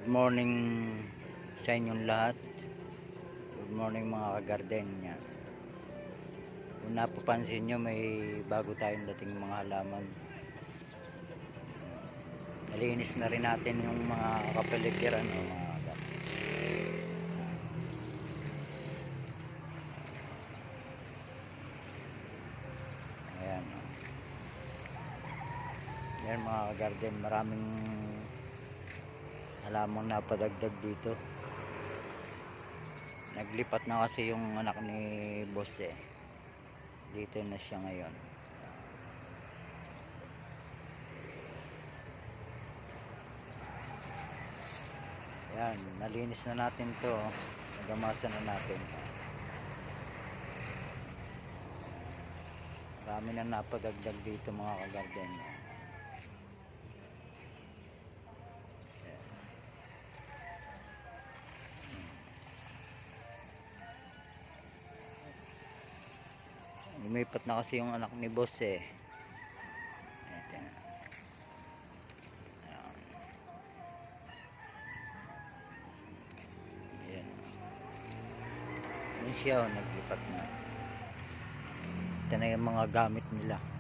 Morning sa inyong lahat. Good morning mga ka-garden yan. Kung napapansin nyo, may bago tayong dating mga halaman. Nalinis na rin natin yung mga kapaligiran o mga ayan. Yan mga ka-garden, maraming halamang napadagdag dito. Naglipat na kasi yung anak ni boss dito na siya ngayon. Yan, nalinis na natin to. Nagamasan na natin. Marami na napadagdag dito mga ka-garden. Lumipat na kasi yung anak ni boss Ito na. Ayan. Ayan siya, naglipat na. Ito na yung mga gamit nila.